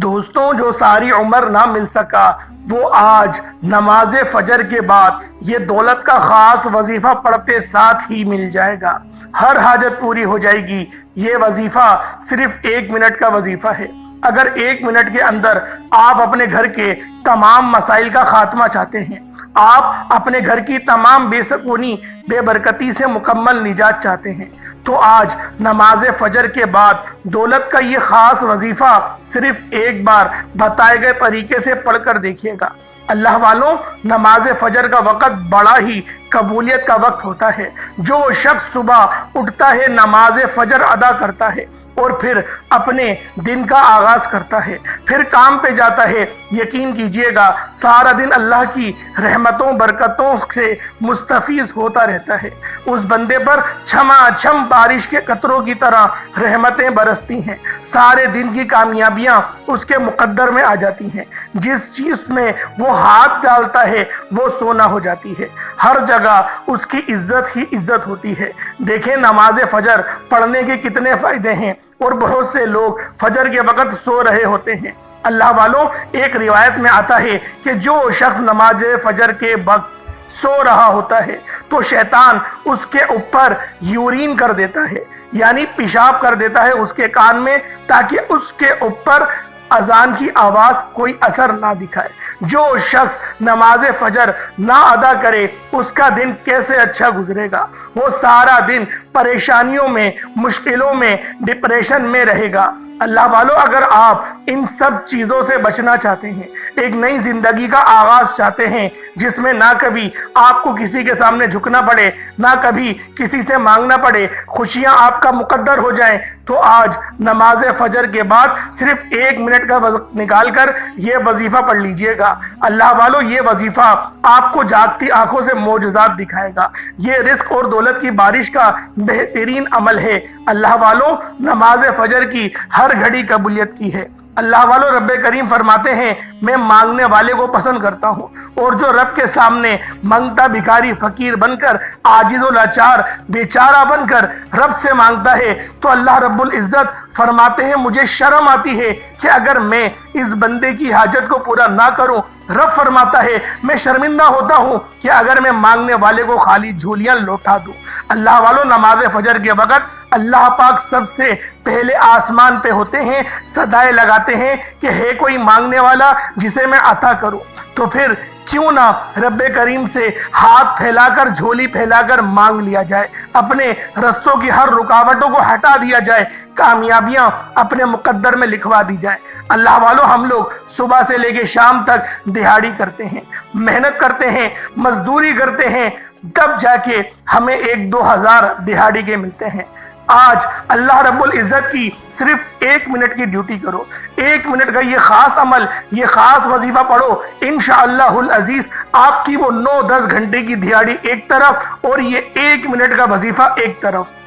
دوستوں، جو ساری عمر نہ مل سکا وہ آج نماز فجر کے بعد یہ دولت کا خاص وظیفہ پڑھتے ساتھ ہی مل جائے گا۔ ہر حاجت پوری ہو جائے گی۔ یہ وظیفہ صرف 1 منٹ کا وظیفہ ہے۔ اگر 1 منٹ کے اندر آپ اپنے گھر کے تمام مسائل کا خاتمہ چاہتے ہیں، آپ اپنے گھر کی تمام بے سکونی بے برکتی سے مکمل نجات چاہتے ہیں، تو آج نماز فجر کے بعد دولت کا یہ خاص وظیفہ صرف ایک بار بتائے گئے طریقے سے پڑھ کر دیکھیے گا۔ اللہ والوں، نماز فجر کا وقت بڑا ہی قبولیت کا وقت ہوتا ہے۔ جو شخص صبح اٹھتا ہے، نماز فجر ادا کرتا ہے اور پھر اپنے دن کا آغاز کرتا ہے، پھر کام پہ جاتا ہے، یقین کیجئے گا سارا دن اللہ کی رحمتوں برکتوں سے مستفیض ہوتا رہتا ہے۔ اس بندے پر چھما چھم بارش کے قطروں کی طرح رحمتیں برستی ہیں۔ سارے دن کی کامیابیاں اس کے مقدر میں آ جاتی ہیں۔ جس چیز میں وہ ہاتھ ڈالتا ہے وہ سونا ہو جاتی ہے۔ ہر جگہ اس کی عزت ہی عزت ہوتی ہے۔ دیکھیں نماز فجر پڑھنے کے کتنے فائدے ہیں، اور بہت سے لوگ فجر کے وقت سو رہے ہوتے ہیں۔ اللہ والوں، ایک روایت میں آتا ہے کہ جو شخص نماز فجر کے وقت سو رہا ہوتا ہے تو شیطان اس کے اوپر یورین کر دیتا ہے، یعنی پیشاب کر دیتا ہے اس کے کان میں، تاکہ اس کے اوپر اذان کی آواز کوئی اثر نہ دکھائے۔ جو شخص نماز فجر نہ ادا کرے اس کا دن کیسے اچھا گزرے گا؟ وہ سارا دن پریشانیوں میں، مشکلوں میں، ڈپریشن میں رہے گا۔ اللہ والو، اگر آپ ان سب چیزوں سے بچنا چاہتے ہیں، ایک نئی زندگی کا آغاز چاہتے ہیں جس میں نہ کبھی آپ کو کسی کے سامنے جھکنا پڑے، نہ کبھی کسی سے مانگنا پڑے، خوشیاں آپ کا مقدر ہو جائیں، تو آج نماز فجر کے بعد صرف 1 منٹ کا وقت نکال کر یہ وظیفہ پڑھ لیجئے گا۔ اللہ والو، یہ وظیفہ آپ کو جاگتی آنکھوں سے معجزات دکھائے گا۔ یہ رزق اور دولت کی بارش کا بہترین عمل ہے۔ اللہ والو، نماز فجر کی ہر گھڑی قبولیت کی ہے۔ اللہ والو، رب کریم فرماتے ہیں میں مانگنے والے کو پسند کرتا ہوں، اور جو رب کے سامنے منگتا بھکاری فقیر بن کر، عاجز و لاچار بیچارہ بن کر رب سے مانگتا ہے، تو اللہ رب العزت فرماتے ہیں مجھے شرم آتی ہے کہ اگر میں اس بندے کی حاجت کو پورا نہ کروں۔ رب فرماتا ہے میں شرمندہ ہوتا ہوں کہ اگر میں مانگنے والے کو خالی جھولیاں لوٹا دوں۔ اللہ والو، نماز فجر کے وقت اللہ پاک سب سے پہلے آسمان پہ ہوتے ہیں، صدائے لگاتے ہیں کہ ہے کوئی مانگنے والا جسے میں عطا کروں۔ تو پھر کیوں نہ رب کریم سے ہاتھ پھیلا کر، جھولی پھیلا کر مانگ لیا جائے، اپنے رستوں کی ہر رکاوٹوں کو ہٹا دیا جائے، کامیابیاں اپنے مقدر میں لکھوا دی جائیں۔ اللہ والو، ہم لوگ صبح سے لے کے شام تک دہاڑی کرتے ہیں، محنت کرتے ہیں، مزدوری کرتے ہیں، تب جا کے ہمیں 1-2 ہزار دہاڑی کے ملتے ہیں۔ آج اللہ رب العزت کی صرف 1 منٹ کی ڈیوٹی کرو، 1 منٹ کا یہ خاص عمل، یہ خاص وظیفہ پڑھو، انشاءاللہ العزیز آپ کی وہ 9-10 گھنٹے کی دہاڑی ایک طرف اور یہ 1 منٹ کا وظیفہ ایک طرف۔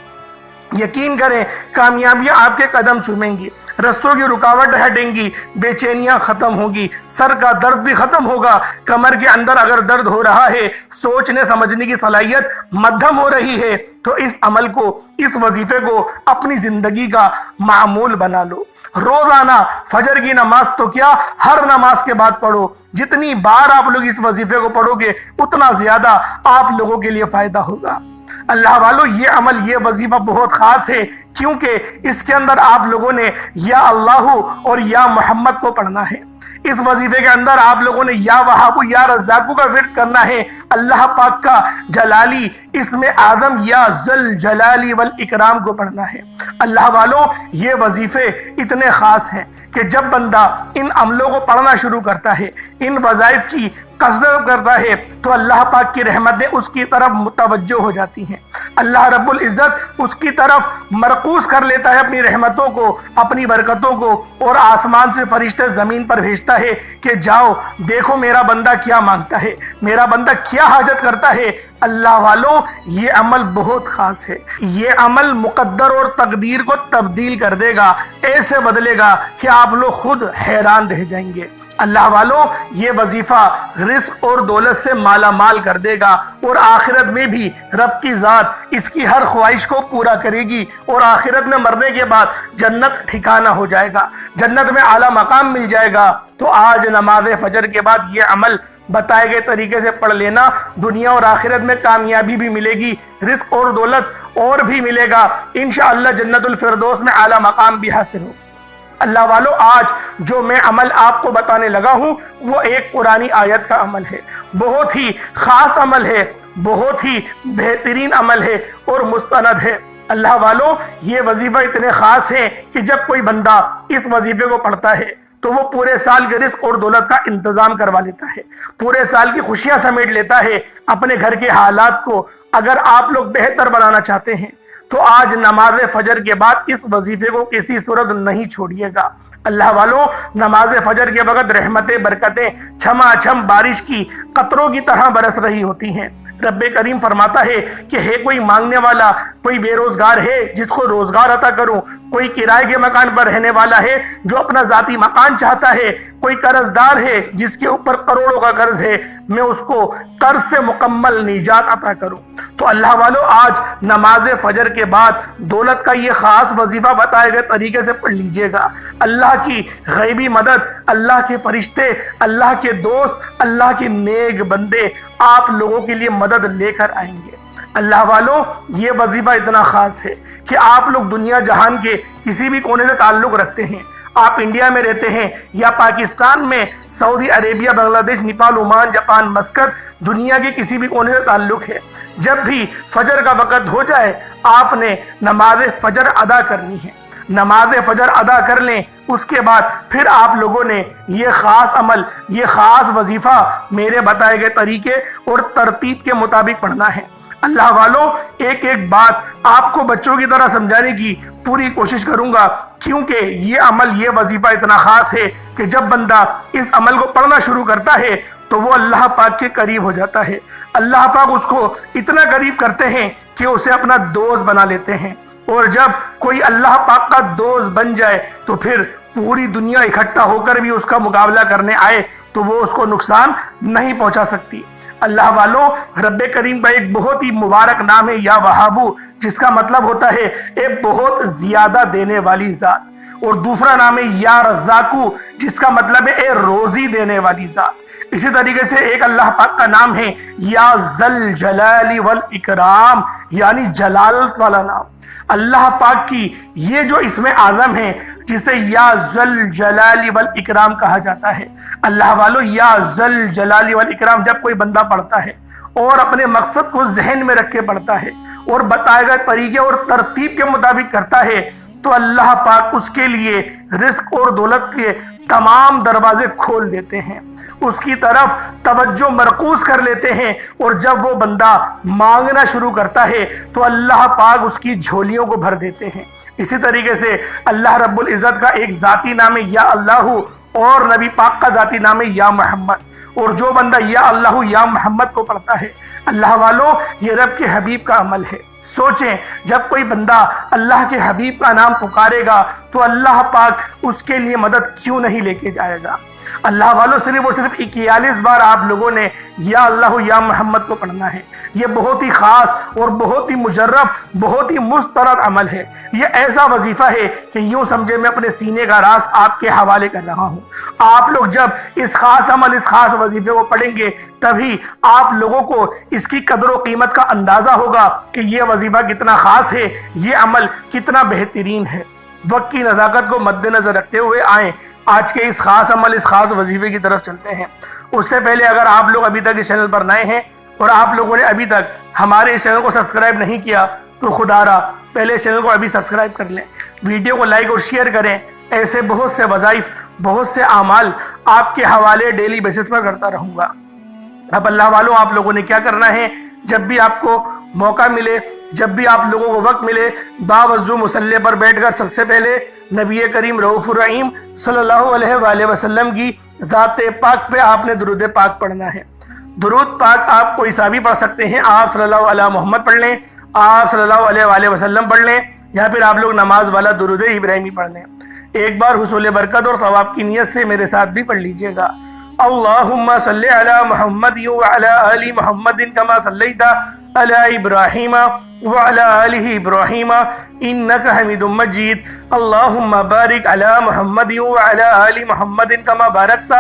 یقین کریں کامیابیاں آپ کے قدم چومیں گی، رستوں کی رکاوٹ ہٹیں گی، بے چینیاں ختم ہوگی، سر کا درد بھی ختم ہوگا۔ کمر کے اندر اگر درد ہو رہا ہے، سوچنے سمجھنے کی صلاحیت مدھم ہو رہی ہے، تو اس عمل کو، اس وظیفے کو اپنی زندگی کا معمول بنا لو۔ روزانہ فجر کی نماز تو کیا، ہر نماز کے بعد پڑھو۔ جتنی بار آپ لوگ اس وظیفے کو پڑھو گے اتنا زیادہ آپ لوگوں کے لیے فائدہ ہوگا۔ اللہ والو، یہ عمل، یہ وظیفہ بہت خاص ہے، کیونکہ اس کے اندر آپ لوگوں نے یا اللہ اور یا محمد کو پڑھنا ہے۔ اس وظیفے کے اندر آپ لوگوں نے یا وہاب یا رزاق کا ورد کرنا ہے، اللہ پاک کا جلالی اسم اعظم یا ذل جلالی والاکرام کو پڑھنا ہے۔ اللہ والوں، یہ وظیفے اتنے خاص ہیں کہ جب بندہ ان عملوں کو پڑھنا شروع کرتا ہے، ان وظائف کی قصد کرتا ہے، تو اللہ پاک کی رحمتیں اس کی طرف متوجہ ہو جاتی ہیں۔ اللہ رب العزت اس کی طرف مرکوز کر لیتا ہے اپنی رحمتوں کو، اپنی برکتوں کو، اور آسمان سے فرشتے زمین پر بھیجتا ہے کہ جاؤ دیکھو میرا بندہ کیا مانگتا ہے، میرا بندہ کیا حاجت کرتا ہے۔ اللہ والوں، یہ عمل بہت خاص ہے۔ یہ عمل مقدر اور تقدیر کو تبدیل کر دے گا، ایسے بدلے گا کہ آپ لوگ خود حیران رہ جائیں گے۔ اللہ والوں یہ وظیفہ رزق اور دولت سے مالا مال کر دے گا، اور آخرت میں بھی رب کی ذات اس کی ہر خواہش کو پورا کرے گی، اور آخرت میں مرنے کے بعد جنت ٹھکانہ ہو جائے گا، جنت میں اعلیٰ مقام مل جائے گا۔ تو آج نماز فجر کے بعد یہ عمل بتائے گئے طریقے سے پڑھ لینا، دنیا اور آخرت میں کامیابی بھی ملے گی، رزق اور دولت اور بھی ملے گا، انشاءاللہ جنت الفردوس میں اعلیٰ مقام بھی حاصل ہو۔ اللہ والو، آج جو میں عمل آپ کو بتانے لگا ہوں وہ ایک قرآنی آیت کا عمل ہے، بہت ہی خاص عمل ہے، بہت ہی بہترین عمل ہے اور مستند ہے۔ اللہ والو، یہ وظیفہ اتنے خاص ہے کہ جب کوئی بندہ اس وظیفے کو پڑھتا ہے تو وہ پورے سال کے رزق اور دولت کا انتظام کروا لیتا ہے، پورے سال کی خوشیاں سمیٹ لیتا ہے اپنے گھر کے حالات کو۔ اگر آپ لوگ بہتر بنانا چاہتے ہیں تو آج نماز فجر کے بعد اس وظیفے کو کسی صورت نہیں چھوڑیے گا۔ اللہ والوں، نماز فجر کے وقت رحمتیں برکتیں چھما چھم بارش کی قطروں کی طرح برس رہی ہوتی ہیں۔ رب کریم فرماتا ہے کہ ہے کوئی مانگنے والا، کوئی بے روزگار ہے جس کو روزگار عطا کروں، کوئی کرائے کے مکان پر رہنے والا ہے جو اپنا ذاتی مکان چاہتا ہے، کوئی قرض دار ہے جس کے اوپر کروڑوں کا قرض ہے، میں اس کو قرض سے مکمل نجات عطا کروں۔ تو اللہ والو، آج نماز فجر کے بعد دولت کا یہ خاص وظیفہ بتائے گئے طریقے سے پڑھ لیجئے گا۔ اللہ کی غیبی مدد، اللہ کے فرشتے، اللہ کے دوست، اللہ کے نیک بندے آپ لوگوں کے لیے مدد لے کر آئیں گے۔ اللہ والوں، یہ وظیفہ اتنا خاص ہے کہ آپ لوگ دنیا جہان کے کسی بھی کونے سے تعلق رکھتے ہیں، آپ انڈیا میں رہتے ہیں یا پاکستان میں، سعودی عربیہ، بنگلہ دیش، نیپال، عمان، جاپان، مسقط، دنیا کے کسی بھی کونے سے تعلق ہے، جب بھی فجر کا وقت ہو جائے آپ نے نماز فجر ادا کرنی ہے۔ نماز فجر ادا کر لیں، اس کے بعد پھر آپ لوگوں نے یہ خاص عمل، یہ خاص وظیفہ میرے بتائے گئے طریقے اور ترتیب کے مطابق پڑھنا ہے۔ اللہ والوں، ایک ایک بات آپ کو بچوں کی طرح سمجھانے کی پوری کوشش کروں گا، کیونکہ یہ عمل، یہ وظیفہ اتنا خاص ہے کہ جب بندہ اس عمل کو پڑھنا شروع کرتا ہے تو وہ اللہ پاک کے قریب ہو جاتا ہے۔ اللہ پاک اس کو اتنا قریب کرتے ہیں کہ اسے اپنا دوست بنا لیتے ہیں، اور جب کوئی اللہ پاک کا دوست بن جائے تو پھر پوری دنیا اکٹھا ہو کر بھی اس کا مقابلہ کرنے آئے تو وہ اس کو نقصان نہیں پہنچا سکتی۔ اللہ والوں، رب کریم کا ایک بہت ہی مبارک نام ہے یا وہابو، جس کا مطلب ہوتا ہے ایک بہت زیادہ دینے والی ذات، اور دوسرا نام ہے یا رزاقو، جس کا مطلب ہے اے روزی دینے والی ذات۔ اسی طریقے سے ایک اللہ پاک کا نام ہے یا ذل جلال والاکرام، یعنی جلالت والا نام۔ اللہ پاک کی یہ جو اسم اعظم ہے جسے یا ذل جلال والاکرام کہا جاتا ہے، اللہ والو، یا ذل جلال والاکرام جب کوئی بندہ پڑھتا ہے اور اپنے مقصد کو ذہن میں رکھ کے پڑھتا ہے اور بتائے گئے طریقے اور ترتیب کے مطابق کرتا ہے تو اللہ پاک اس کے لیے رزق اور دولت کے تمام دروازے کھول دیتے ہیں، اس کی طرف توجہ مرکوز کر لیتے ہیں، اور جب وہ بندہ مانگنا شروع کرتا ہے تو اللہ پاک اس کی جھولیوں کو بھر دیتے ہیں۔ اسی طریقے سے اللہ رب العزت کا ایک ذاتی نام ہے یا اللہ، اور نبی پاک کا ذاتی نام ہے یا محمد، اور جو بندہ یا اللہ یا محمد کو پڑھتا ہے، اللہ والوں، یہ رب کے حبیب کا عمل ہے۔ سوچیں، جب کوئی بندہ اللہ کے حبیب کا نام پکارے گا تو اللہ پاک اس کے لیے مدد کیوں نہیں لے کے جائے گا۔ اللہ والوں، صرف اور صرف 41 بار آپ لوگوں نے یا اللہ یا محمد کو پڑھنا ہے۔ یہ بہت ہی خاص اور بہت ہی مجرب، بہت ہی مسترد عمل ہے۔ یہ ایسا وظیفہ ہے کہ یوں سمجھے میں اپنے سینے کا راز آپ کے حوالے کر رہا ہوں۔ آپ لوگ جب اس خاص عمل، اس خاص وظیفے کو پڑھیں گے تبھی آپ لوگوں کو اس کی قدر و قیمت کا اندازہ ہوگا کہ یہ وظیفہ کتنا خاص ہے، یہ عمل کتنا بہترین ہے۔ وقت کی نزاکت کو مد نظر رکھتے ہوئے آئیں آج کے اس خاص عمل، اس خاص وظیفے کی طرف چلتے ہیں۔ اس سے پہلے اگر آپ لوگ ابھی تک اس چینل پر نئے ہیں اور آپ لوگوں نے ابھی تک ہمارے اس چینل کو سبسکرائب نہیں کیا تو خدا را پہلے اس چینل کو ابھی سبسکرائب کر لیں، ویڈیو کو لائک اور شیئر کریں۔ ایسے بہت سے وظائف، بہت سے اعمال آپ کے حوالے ڈیلی بیسس پر کرتا رہوں گا۔ اب اللہ والوں، آپ لوگوں نے کیا کرنا ہے، جب بھی آپ کو موقع ملے، جب بھی آپ لوگوں کو وقت ملے، باوضو مصلی پر بیٹھ کر سب سے پہلے نبی کریم رؤوف الرحیم صلی اللہ علیہ وآلہ وسلم کی ذات پاک پہ آپ نے درود پاک پڑھنا ہے۔ درود پاک آپ کوئی سا بھی پڑھ سکتے ہیں، آپ صلی اللہ علیہ محمد پڑھ لیں، آپ صلی اللہ علیہ وآلہ وسلم پڑھ لیں، یا پھر آپ لوگ نماز والا درود ابراہیمی پڑھ لیں۔ ایک بار حصول برکت اور ثواب کی نیت سے میرے ساتھ بھی پڑھ لیجئے گا۔ اللہم صلی علی محمد وعلی آل محمد کما صلیت علی ابراہیم وعلی آل ابراہیم انکا حمید مجید۔ اللہم بارک علی محمد وعلی آل محمد کما بارکت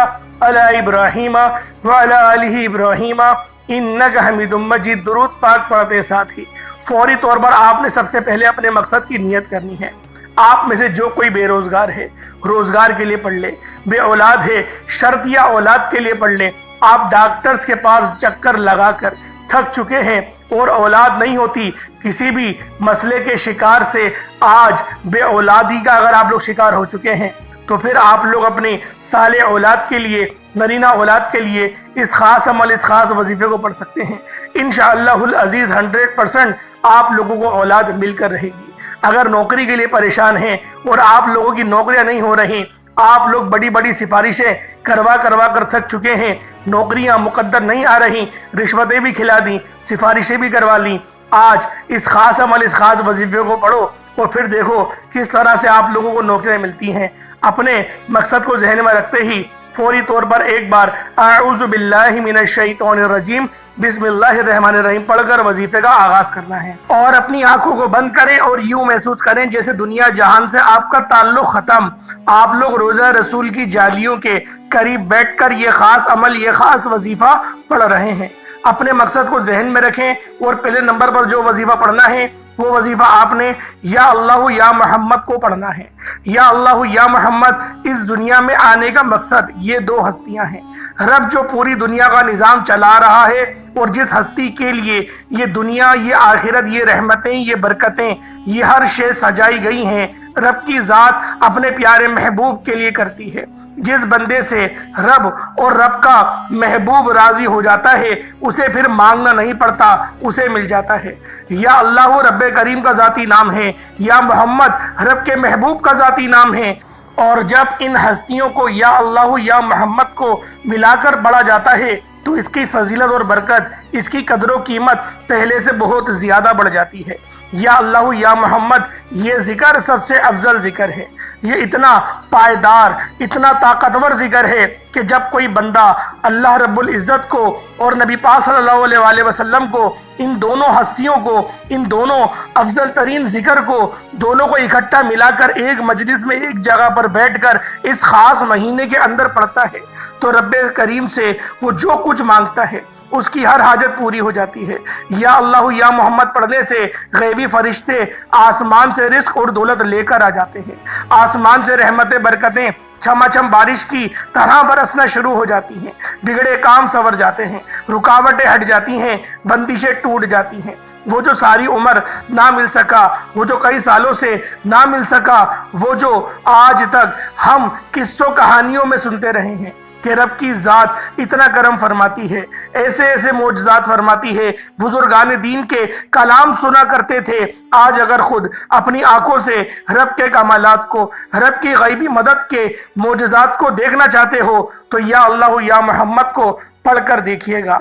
علی ابراہیم وعلی آل ابراہیم انکا حمید مجید۔ درود پاک پڑھتے ساتھ ہی فوری طور پر آپ نے سب سے پہلے اپنے مقصد کی نیت کرنی ہے۔ آپ میں سے جو کوئی بے روزگار ہے روزگار کے لیے پڑھ لے، بے اولاد ہے شرط یا اولاد کے لیے پڑھ لے، آپ ڈاکٹرز کے پاس چکر لگا کر تھک چکے ہیں اور اولاد نہیں ہوتی، کسی بھی مسئلے کے شکار سے آج بے اولادی کا اگر آپ لوگ شکار ہو چکے ہیں تو پھر آپ لوگ اپنے صالح اولاد کے لیے، نرینہ اولاد کے لیے اس خاص عمل، اس خاص وظیفے کو پڑھ سکتے ہیں۔ انشاءاللہ العزیز 100% آپ لوگوں کو اولاد مل کر رہے گی۔ اگر نوکری کے لیے پریشان ہیں اور آپ لوگوں کی نوکریاں نہیں ہو رہی، آپ لوگ بڑی بڑی سفارشیں کروا کر تھک چکے ہیں، نوکریاں مقدر نہیں آ رہی، رشوتیں بھی کھلا دیں، سفارشیں بھی کروا لیں، آج اس خاص عمل، اس خاص وظیفے کو پڑھو اور پھر دیکھو کس طرح سے آپ لوگوں کو نوکریاں ملتی ہیں۔ اپنے مقصد کو ذہن میں رکھتے ہی فوری طور پر ایک بار اعوذ باللہ من الشیطان الرجیم بسم اللہ الرحمن الرحیم پڑھ کر وظیفے کا آغاز کرنا ہے، اور اپنی آنکھوں کو بند کریں اور یوں محسوس کریں جیسے دنیا جہان سے آپ کا تعلق ختم، آپ لوگ روزہ رسول کی جالیوں کے قریب بیٹھ کر یہ خاص عمل، یہ خاص وظیفہ پڑھ رہے ہیں۔ اپنے مقصد کو ذہن میں رکھیں اور پہلے نمبر پر جو وظیفہ پڑھنا ہے وہ وظیفہ آپ نے یا اللہ یا محمد کو پڑھنا ہے۔ یا اللہ یا محمد اس دنیا میں آنے کا مقصد یہ دو ہستیاں ہیں۔ رب جو پوری دنیا کا نظام چلا رہا ہے اور جس ہستی کے لیے یہ دنیا، یہ آخرت، یہ رحمتیں، یہ برکتیں، یہ ہر شے سجائی گئی ہیں، رب کی ذات اپنے پیارے محبوب کے لیے کرتی ہے۔ جس بندے سے رب اور رب کا محبوب راضی ہو جاتا ہے اسے پھر مانگنا نہیں پڑتا، اسے مل جاتا ہے۔ یا اللہ رب کریم کا ذاتی نام ہے، یا محمد رب کے محبوب کا ذاتی نام ہے، اور جب ان ہستیوں کو یا اللہ یا محمد کو ملا کر پڑھا جاتا ہے تو اس کی فضیلت اور برکت، اس کی قدر و قیمت پہلے سے بہت زیادہ بڑھ جاتی ہے۔ یا اللہ یا محمد یہ ذکر سب سے افضل ذکر ہے، یہ اتنا پائیدار، اتنا طاقتور ذکر ہے کہ جب کوئی بندہ اللہ رب العزت کو اور نبی پاک صلی اللہ علیہ وآلہ وسلم کو، ان دونوں ہستیوں کو، ان دونوں افضل ترین ذکر کو، دونوں کو اکٹھا ملا کر ایک مجلس میں ایک جگہ پر بیٹھ کر اس خاص مہینے کے اندر پڑھتا ہے تو رب کریم سے وہ جو کچھ مانگتا ہے اس کی ہر حاجت پوری ہو جاتی ہے۔ یا اللہ یا محمد پڑھنے سے غیبی فرشتے آسمان سے رزق اور دولت لے کر آ جاتے ہیں، آسمان سے رحمتیں، برکتیں چھما چھم بارش کی طرح برسنا شروع ہو جاتی ہیں، بگڑے کام سنور جاتے ہیں، رکاوٹیں ہٹ جاتی ہیں، بندشیں ٹوٹ جاتی ہیں۔ وہ جو ساری عمر نہ مل سکا، وہ جو کئی سالوں سے نہ مل سکا، وہ جو آج تک ہم قصوں کہانیوں میں سنتے رہے ہیں کہ رب کی ذات اتنا کرم فرماتی ہے، ایسے ایسے معجزات فرماتی ہے، بزرگان دین کے کلام سنا کرتے تھے، آج اگر خود اپنی آنکھوں سے رب کے کمالات کو، رب کی غیبی مدد کے معجزات کو دیکھنا چاہتے ہو تو یا اللہ یا محمد کو پڑھ کر دیکھیے گا۔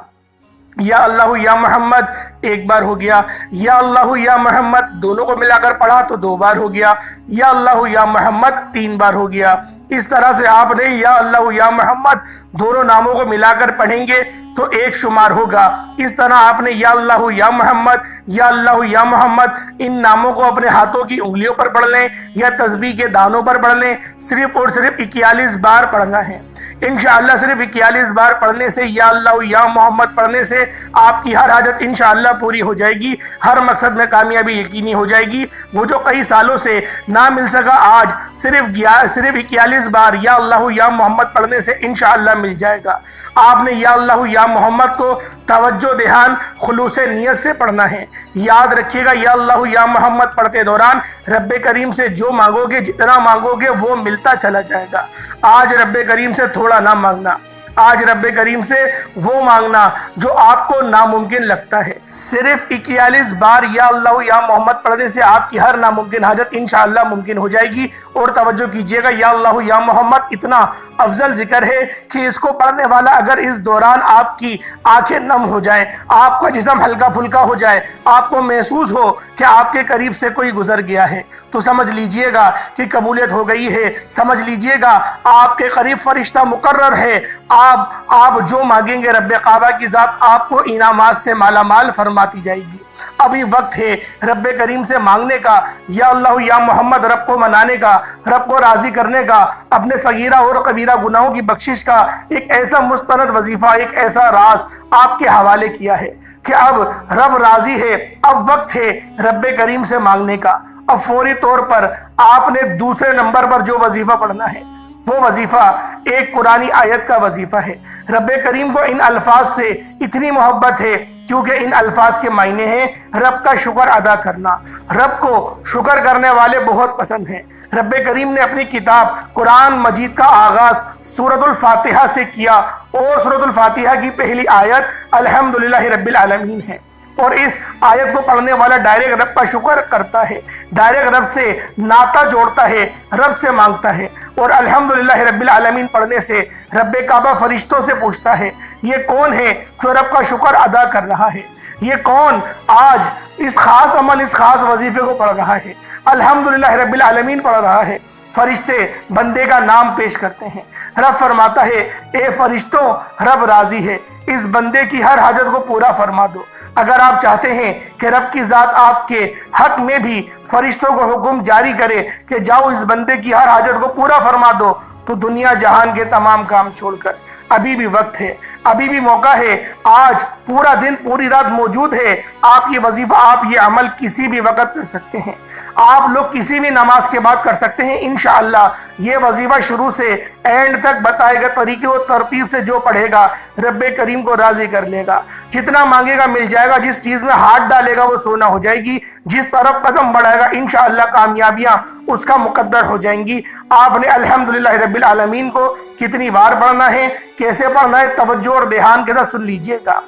یا اللہ یا محمد ایک بار ہو گیا، یا اللہ یا محمد دونوں کو ملا کر پڑھا تو 2 بار ہو گیا، یا اللہ یا محمد 3 بار ہو گیا۔ اس طرح سے آپ نے یا اللہ یا محمد دونوں ناموں کو ملا کر پڑھیں گے تو 1 شمار ہوگا۔ اس طرح آپ نے یا اللہ یا محمد، یا اللہ یا محمد ان ناموں کو اپنے ہاتھوں کی انگلیوں پر پڑھ لیں یا تسبیح کے دانوں پر پڑھ لیں، صرف اور صرف 41 بار پڑھنا ہے۔ انشاءاللہ صرف 41 بار پڑھنے سے، یا اللہ یا محمد پڑھنے سے آپ کی ہر حاجت انشاءاللہ پوری ہو جائے گی، ہر مقصد میں کامیابی یقینی ہو جائے گی۔ وہ جو کئی سالوں سے نہ مل سکا آج صرف 41 بار یا اللہ یا محمد پڑھنے سے انشاءاللہ مل جائے گا۔ آپ نے یا اللہ یا محمد کو توجہ دھیان خلوص نیت سے پڑھنا ہے۔ یاد رکھیے گا یا اللہ یا محمد پڑھتے دوران رب کریم سے جو مانگو گے، جتنا مانگو گے وہ ملتا چلا جائے گا۔ آج رب کریم سے تھوڑا نہ مانگنا، آج رب کریم سے وہ مانگنا جو آپ کو ناممکن لگتا ہے۔ صرف 41 بار یا اللہ یا محمد پڑھنے سے آپ کی ہر ناممکن حاجت انشاءاللہ ممکن ہو جائے گی۔ اور توجہ کیجئے گا، یا اللہ یا محمد اتنا افضل ذکر ہے کہ اس کو پڑھنے والا اگر اس دوران آپ کی آنکھیں نم ہو جائیں، آپ کا جسم ہلکا پھلکا ہو جائے، آپ کو محسوس ہو کہ آپ کے قریب سے کوئی گزر گیا ہے، تو سمجھ لیجئے گا کہ قبولیت ہو گئی ہے۔ سمجھ لیجئے گا آپ کے قریب فرشتہ مقرر ہے۔ آپ جو مانگیں گے رب کعبہ کی ذات آپ کو انعامات سے مالا مال فرماتی جائے گی۔ ابھی وقت ہے رب کریم سے مانگنے کا، یا اللہ یا محمد رب کو منانے کا، رب کو راضی کرنے کا، اپنے صغیرہ اور کبیرہ گناہوں کی بخشش کا ایک ایسا مستند وظیفہ، ایک ایسا راز آپ کے حوالے کیا ہے کہ اب رب راضی ہے۔ اب وقت ہے رب کریم سے مانگنے کا۔ اب فوری طور پر آپ نے دوسرے نمبر پر جو وظیفہ پڑھنا ہے وہ وظیفہ ایک قرآنی آیت کا وظیفہ ہے۔ رب کریم کو ان الفاظ سے اتنی محبت ہے کیونکہ ان الفاظ کے معنی ہیں رب کا شکر ادا کرنا۔ رب کو شکر کرنے والے بہت پسند ہیں۔ رب کریم نے اپنی کتاب قرآن مجید کا آغاز سورۃ الفاتحہ سے کیا، اور سورۃ الفاتحہ کی پہلی آیت الحمدللہ رب العالمین ہے، اور اس آیت کو پڑھنے والا ڈائریکٹ رب کا شکر کرتا ہے، ڈائریکٹ رب سے ناطہ جوڑتا ہے، رب سے مانگتا ہے۔ اور الحمدللہ رب العالمین پڑھنے سے رب کعبہ فرشتوں سے پوچھتا ہے یہ کون ہے جو رب کا شکر ادا کر رہا ہے، یہ کون آج اس خاص عمل، اس خاص وظیفے کو پڑھ رہا ہے، الحمدللہ رب العالمین پڑھ رہا ہے۔ فرشتے بندے کا نام پیش کرتے ہیں۔ رب فرماتا ہے اے فرشتوں، رب راضی ہے، اس بندے کی ہر حاجت کو پورا فرما دو۔ اگر آپ چاہتے ہیں کہ رب کی ذات آپ کے حق میں بھی فرشتوں کو حکم جاری کرے کہ جاؤ اس بندے کی ہر حاجت کو پورا فرما دو، تو دنیا جہان کے تمام کام چھوڑ کر ابھی بھی وقت ہے، ابھی بھی موقع ہے۔ آج پورا دن پوری رات موجود ہے۔ آپ یہ وظیفہ، آپ یہ عمل کسی بھی وقت کر سکتے ہیں۔ آپ لوگ کسی بھی نماز کے بعد کر سکتے ہیں۔ انشاءاللہ یہ وظیفہ شروع سے اینڈ تک بتائے گا طریقے و ترتیب سے جو پڑھے گا رب کریم کو راضی کر لے گا۔ جتنا مانگے گا مل جائے گا، جس چیز میں ہاتھ ڈالے گا وہ سونا ہو جائے گی، جس طرف قدم بڑھائے گا انشاءاللہ کامیابیاں اس کا مقدر ہو جائیں گی۔ آپ نے الحمدللہ رب العالمین کو کتنی بار پڑھنا ہے، کیسے پڑھنا ہے، توجہ اور دھیان کے ساتھ سن لیجئے گا۔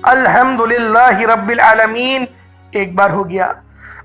الحمدللہ رب العالمین ایک بار ہو گیا،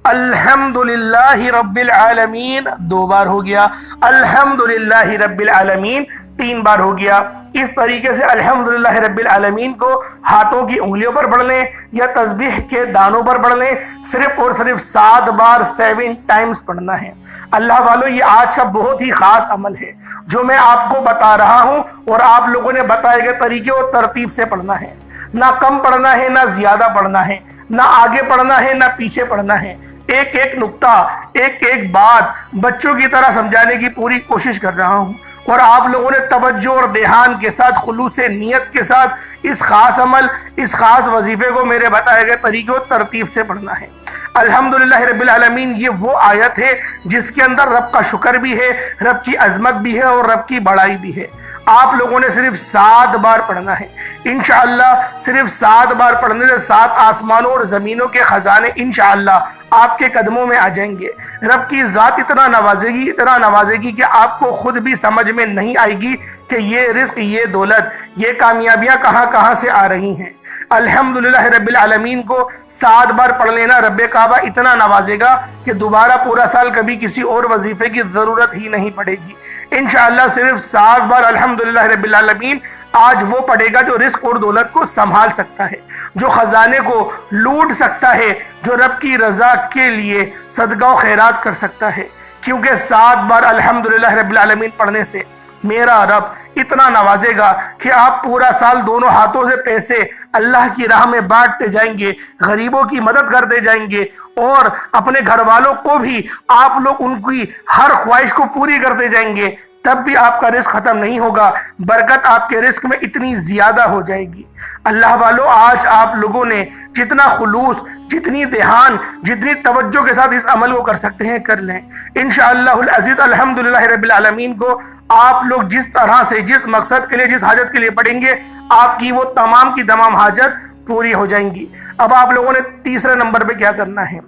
الحمدللہ رب العالمین دو بار ہو گیا، الحمدللہ رب العالمین تین بار ہو گیا۔ اس طریقے سے الحمدللہ رب العالمین کو ہاتھوں کی انگلیوں پر پڑھ لیں یا تسبیح کے دانوں پر پڑھ لیں، صرف اور صرف 7 بار 7 ٹائمز پڑھنا ہے۔ اللہ والو، یہ آج کا بہت ہی خاص عمل ہے جو میں آپ کو بتا رہا ہوں، اور آپ لوگوں نے بتائے گئے طریقے اور ترتیب سے پڑھنا ہے۔ نہ کم پڑھنا ہے، نہ زیادہ پڑھنا ہے، نہ آگے پڑھنا ہے، نہ پیچھے پڑھنا ہے۔ ایک ایک نقطہ، ایک ایک بات بچوں کی طرح سمجھانے کی پوری کوشش کر رہا ہوں، اور آپ لوگوں نے توجہ اور دھیان کے ساتھ، خلوص نیت کے ساتھ اس خاص عمل، اس خاص وظیفے کو میرے بتائے گئے طریقے اور ترتیب سے پڑھنا ہے۔ الحمدللہ رب العالمین یہ وہ آیت ہے جس کے اندر رب کا شکر بھی ہے، رب کی عظمت بھی ہے، اور رب کی بڑائی بھی ہے۔ آپ لوگوں نے صرف 7 بار پڑھنا ہے۔ انشاءاللہ صرف 7 بار پڑھنے سے 7 آسمانوں اور زمینوں کے خزانے انشاءاللہ آپ کے قدموں میں آ جائیں گے۔ رب کی ذات اتنا نوازے گی، اتنا نوازے گی کہ آپ کو خود بھی سمجھ میں نہیں آئے گی کہ یہ رزق، یہ دولت، یہ کامیابیاں کہاں کہاں سے آ رہی ہیں۔ الحمدللہ رب العالمین کو 7 بار پڑھ لینا رب کعبہ اتنا نوازے گا کہ دوبارہ پورا سال کبھی کسی اور وظیفے کی ضرورت ہی نہیں پڑے گی۔ انشاءاللہ صرف 7 بار الحمدللہ رب العالمین آج وہ پڑھے گا جو رزق اور دولت کو سنبھال سکتا ہے، جو خزانے کو لوٹ سکتا ہے، جو رب کی رضا کے لیے صدقہ و خیرات کر سکتا ہے، کیونکہ 7 بار الحمدللہ رب العالمین پڑھنے سے میرا رب اتنا نوازے گا کہ آپ پورا سال دونوں ہاتھوں سے پیسے اللہ کی راہ میں بانٹتے جائیں گے، غریبوں کی مدد کرتے جائیں گے، اور اپنے گھر والوں کو بھی آپ لوگ ان کی ہر خواہش کو پوری کرتے جائیں گے، تب بھی آپ کا رزق ختم نہیں ہوگا، برکت آپ کے رزق میں اتنی زیادہ ہو جائے گی۔ اللہ والو، آج آپ لوگوں نے جتنا خلوص، جتنی دھیان، جتنی توجہ کے ساتھ اس عمل کو کر سکتے ہیں کر لیں۔ انشاءاللہ العزیز الحمدللہ رب العالمین کو آپ لوگ جس طرح سے، جس مقصد کے لیے، جس حاجت کے لیے پڑھیں گے، آپ کی وہ تمام کی تمام حاجت پوری ہو جائیں گی۔ اب آپ لوگوں نے تیسرے نمبر پہ کیا کرنا ہے؟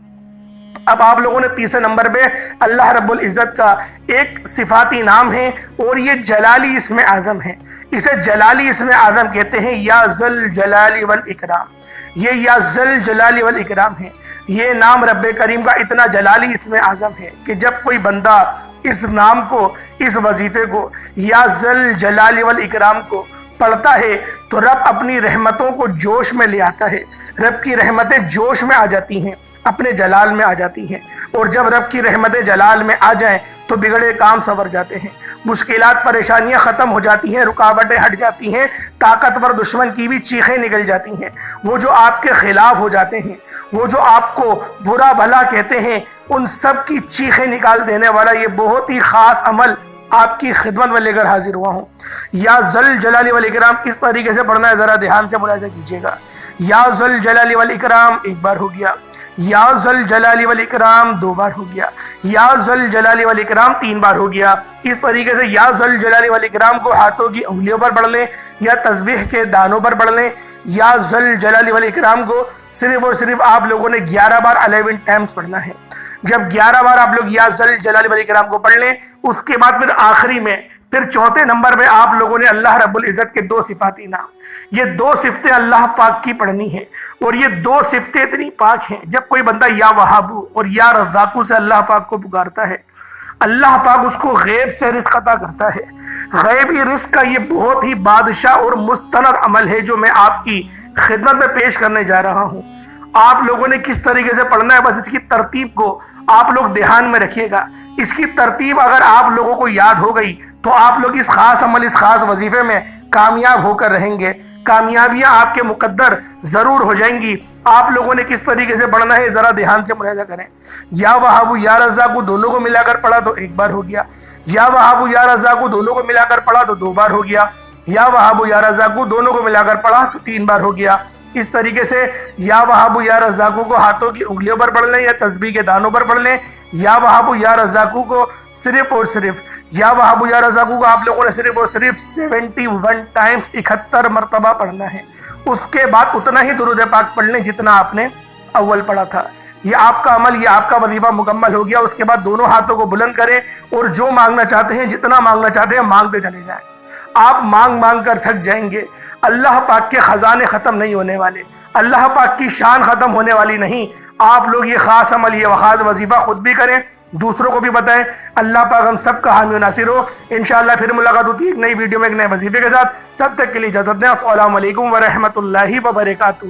اب آپ لوگوں نے تیسرے نمبر پہ اللہ رب العزت کا ایک صفاتی نام ہے اور یہ جلالی اسم اعظم ہے. اسے جلالی اسم اعظم کہتے ہیں، یا ذل جلال والاکرام. یہ یا ذل جلال والاکرام ہے. یہ نام رب کریم کا اتنا جلالی اسم اعظم ہے کہ جب کوئی بندہ اس نام کو، اس وظیفے کو، یا ذل جلال والاکرام کو پڑھتا ہے تو رب اپنی رحمتوں کو جوش میں لے آتا ہے. رب کی رحمتیں جوش میں آ جاتی ہیں، اپنے جلال میں آ جاتی ہیں. اور جب رب کی رحمتیں جلال میں آ جائیں تو بگڑے کام سنور جاتے ہیں، مشکلات پریشانیاں ختم ہو جاتی ہیں، رکاوٹیں ہٹ جاتی ہیں، طاقتور دشمن کی بھی چیخیں نکل جاتی ہیں. وہ جو آپ کے خلاف ہو جاتے ہیں، وہ جو آپ کو برا بھلا کہتے ہیں، ان سب کی چیخیں نکال دینے والا یہ بہت ہی خاص عمل آپ کی خدمت میں لے کر حاضر ہوا ہوں. یا ذل جلال والاکرام کس طریقے سے پڑھنا ہے ذرا دھیان سے ملاحظہ کیجیے گا. یا ذل جلال والاکرام ایک بار ہو گیا، یا ذل جلال والاکرام دو بار ہو گیا، یا ذل جلال والاکرام تین بار ہو گیا. اس طریقے سے یا ذل جلال والاکرام کو ہاتھوں کی انگلیوں پر پڑھ لیں یا تسبیح کے دانوں پر پڑھ لیں. یا ذل جلال والاکرام کو صرف اور صرف آپ لوگوں نے 11 بار 11 ٹائمز پڑھنا ہے. جب 11 بار آپ لوگ یا ذل جلال والاکرام کو پڑھ لیں، اس کے بعد پھر آخری میں پھر چوتھے نمبر پہ آپ لوگوں نے اللہ رب العزت کے دو صفاتی نام، یہ دو صفتیں اللہ پاک کی پڑھنی ہیں. اور یہ دو صفتیں اتنی پاک ہیں، جب کوئی بندہ یا وہابو اور یا رزاقو سے اللہ پاک کو پکارتا ہے، اللہ پاک اس کو غیب سے رزق عطا کرتا ہے. غیبی رزق کا یہ بہت ہی بادشاہ اور مستند عمل ہے جو میں آپ کی خدمت میں پیش کرنے جا رہا ہوں. آپ لوگوں نے کس طریقے سے پڑھنا ہے، بس اس کی ترتیب کو آپ لوگ دھیان میں رکھیے گا. اس کی ترتیب اگر آپ لوگوں کو یاد ہو گئی تو آپ لوگ اس خاص عمل، اس خاص وظیفے میں کامیاب ہو کر رہیں گے. کامیابیاں آپ کے مقدر ضرور ہو جائیں گی. آپ لوگوں نے کس طریقے سے پڑھنا ہے ذرا دھیان سے ملاحظہ کریں. یا وہابو یا رزاقو دونوں کو ملا کر پڑھا تو ایک بار ہو گیا، یا وہابو یا رزاقو دونوں کو ملا کر پڑھا تو دو بار ہو گیا، یا وہابو یا رزاقو دونوں کو ملا کر پڑھا تو تین بار ہو گیا. اس طریقے سے یا وہابو یا رزاقو کو ہاتھوں کی انگلیوں پر پڑھ لیں یا تسبیح کے دانوں پر پڑھ لیں. یا وہابو یا رزاقو کو صرف اور صرف، یا وہابو یا رزاقو کو آپ لوگوں نے صرف اور صرف 71 ٹائمز 71 مرتبہ پڑھنا ہے. اس کے بعد اتنا ہی درود پاک پڑھ لیں جتنا آپ نے اول پڑھا تھا. یہ آپ کا عمل، یہ آپ کا وظیفہ مکمل ہو گیا. اس کے بعد دونوں ہاتھوں کو بلند کریں اور جو مانگنا چاہتے ہیں، جتنا مانگنا چاہتے ہیں مانگتے چلے جائیں. آپ مانگ مانگ کر تھک جائیں گے. اللہ پاک کے خزانے ختم نہیں ہونے والے، اللہ پاک کی شان ختم ہونے والی نہیں. آپ لوگ یہ خاص عمل، یہ خاص وظیفہ خود بھی کریں، دوسروں کو بھی بتائیں. اللہ پاک ہم سب کا حامی و ناصر ہو. انشاءاللہ پھر ملاقات ہوتی ہے ایک نئی ویڈیو میں ایک نئے وظیفے کے ساتھ. تب تک کے لیے اجازت دیں. السلام علیکم ورحمۃ اللہ وبرکاتہ.